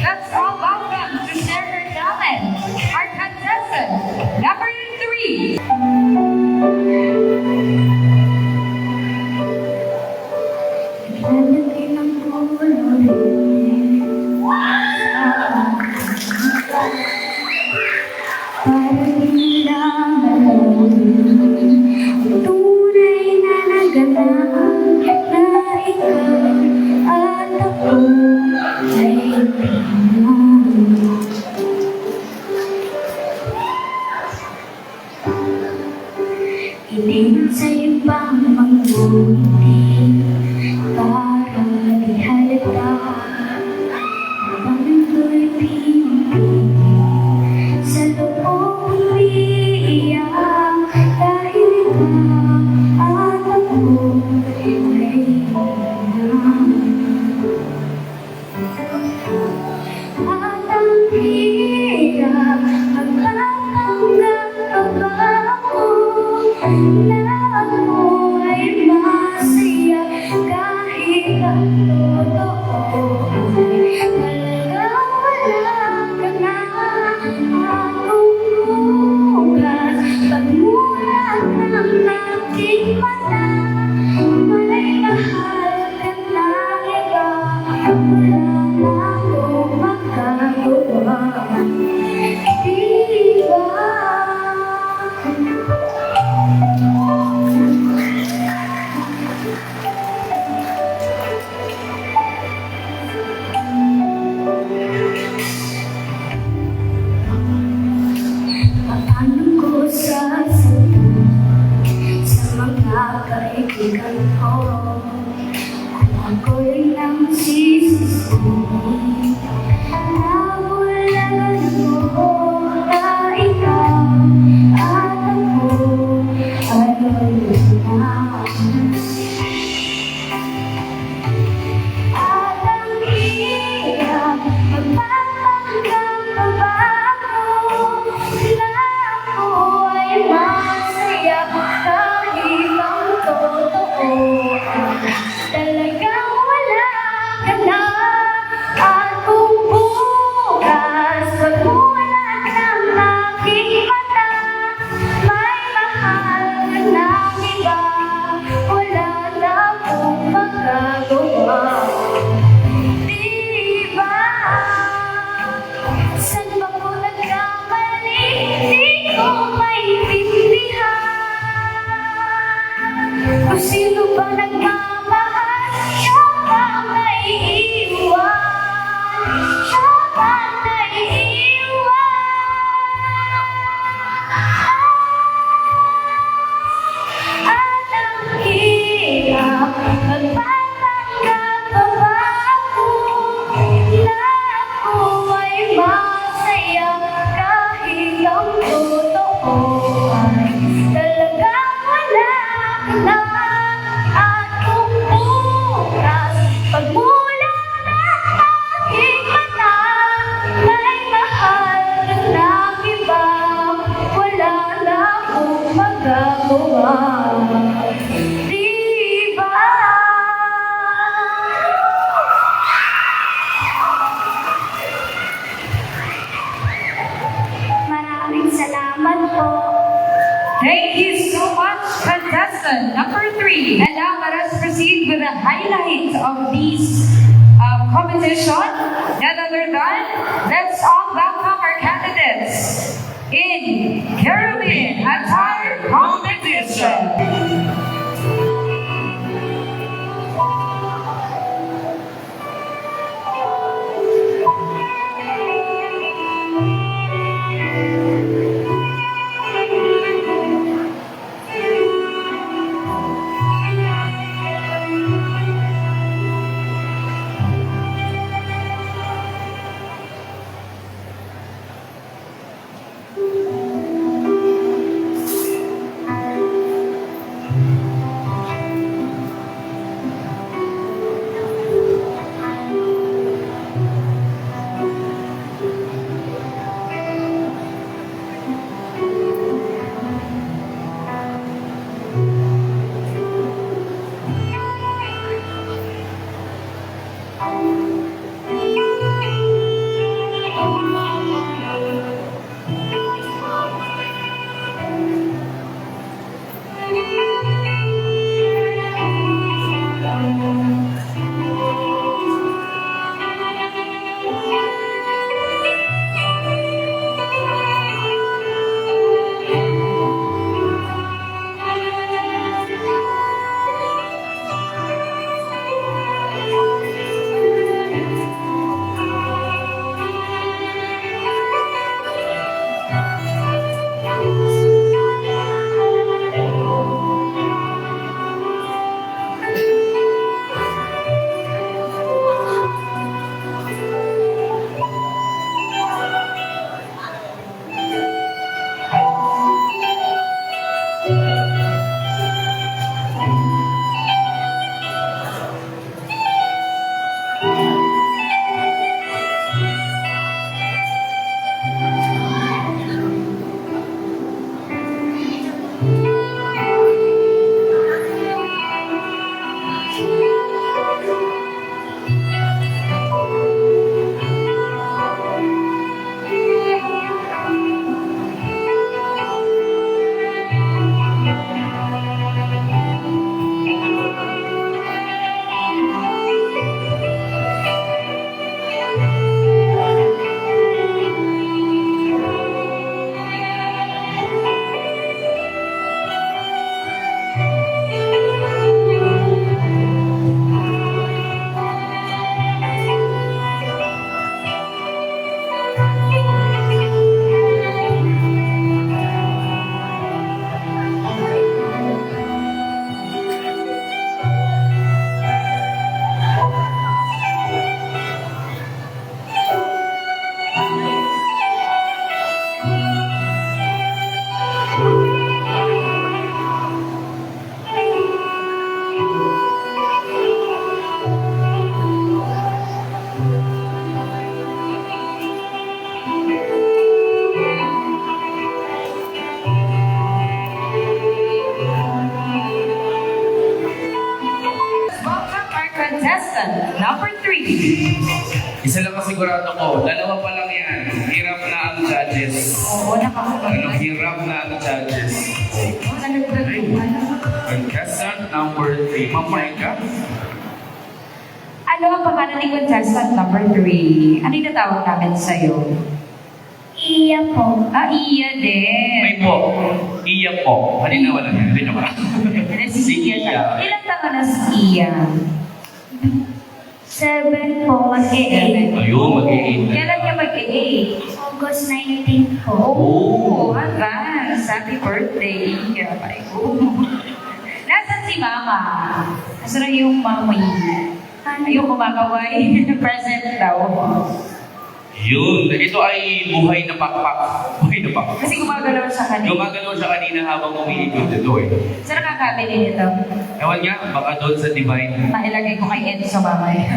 Let's all welcome to share her talent, our contestant, number 3. Tunay na naganap na ikaw at ako ay tingnan. Iling sa ibang mangguti para di halata habang nito'y pinipili sa loob umiiyak dahil ikaw at ako ay tingnan. At ang hirap magpapanggap pa ba ako na ako ay masaya kahit ang totoo ay talagang wala ka na. Akong bukas pagmulat ng aking mata, may mahal ka na iba, wala na akong magagawa. Di ba? Paano ko sasabihin sa mga kaibigan ko kung ako'y nagsisisi na wala mo na ikaw at ako ay wala. At ang hirap magpapanggap pa ba ako na ako ay masaya kahit ang totoo ay talagang wala ka na. At kung bukas pagmulat ng aking mata, may mahal ka ng iba, wala na akong magagawa. Di ba? Saan ba ko nagkamali? Di ko maintindihan. Kung sino ba nagmamahal, siya ba naiiwan? Siya ba naiiwan? At ang hirap magpapanggap pa ba ako na ako ay masaya kahit ang totoo ay talagang wala ka na. At kung bukas pagmulat ng aking mata, may mahal ka ng iba, wala na akong magagawa. Di ba? Maraming salamat po. Thank you so much, contestant number 3. And now let us proceed with the highlights of this competition. None other than, let's all welcome our candidates in Caribbean Attire Competition. Welcome our contestant number 3. Isa lang kasigurado ko, dalawa pa lang yan. Hirap na ang judges. Oo, nakakapagod. Hirap na ang judges. Nalagdag yung ano. Contestant number 3. Mamay ka? Ano ang pangalan ni contestant number 3? Ano yung natawag namin sa'yo? Iya po. Iya din. May po. Iya po. Halina wala yan. Hindi naman. Si Iya. Ilang taon na si Iya? 7 po, mag-e-8. Ayun, mag-i-8 na. Kailan niya mag-8? August 19 po. Oh, advance. Happy birthday, Iya. Nasaan si Mama? Nasaan na yung mama niya? Yung kumakaway. Present daw. Yun. Ito ay buhay na pakpak. Buhay na pakpak. Kasi gumagalaw sa kanila. Gumagalaw siya kanina habang umiikot ito eh. Saan nakakabili nito? Ewan niya, baka doon sa Divine. Mailagay ko kay Enzo mamaya.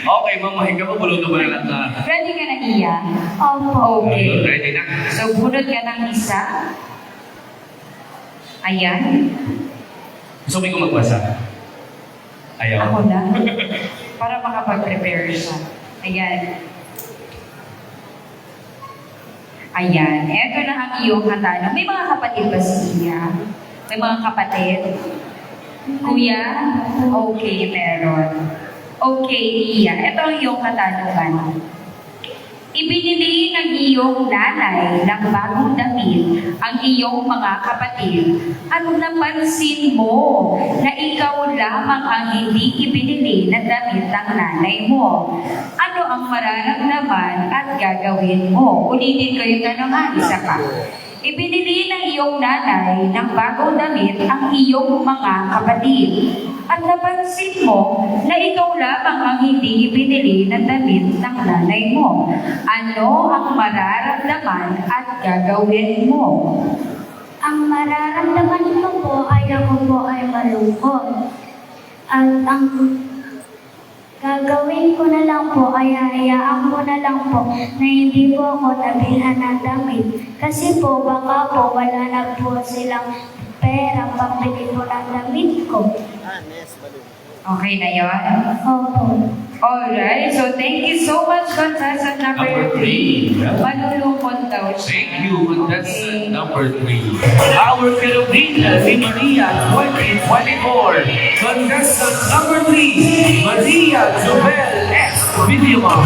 Okay, mamay ka pa. Buluto mo na lang na. Ready ka na, Iya? Opo. Okay. Ayun, ready na. So, bunod ka ng isa. Ayan. Gusto mo ko magbasa? Ayaw. Ako na. Para makapag-prepare siya. Ayan. Ayan. Eto na ang iyong katanong. May mga kapatid ba siya? May mga kapatid? Kuya? Okay, meron. Okay, Iya. Ito ang iyong katanungan. Ibinili ng iyong nanay ng bagong damit ang iyong mga kapatid at napansin mo na ikaw lamang ang hindi ibinili ng damit ng nanay mo. Ano ang mararamdaman at gagawin mo? Ulitin ko yung tanong, isa pa. Ibinili ng iyong nanay ng bagong damit ang iyong mga kapatid. At napansin mo na ikaw lamang ang hindi ibinili ng damit ng nanay mo. Ano ang mararamdaman at gagawin mo? Ang mararamdaman ko po ay ako po ay malungkot. At ang gagawin ko na lang po ay hayaan ko na lang po na hindi po ako nabilhan ng damit. Kasi po baka po wala na po silang pera pambili po ng damit ko. Okay na yun? Opo. Alright, so thank you so much, contestant number Number 3. three. Malulungkot daw siya. Thank you, contestant number 3. Our Filipina, si Maria 2024. Contestant number 3, Maria Jobel S. Videomar.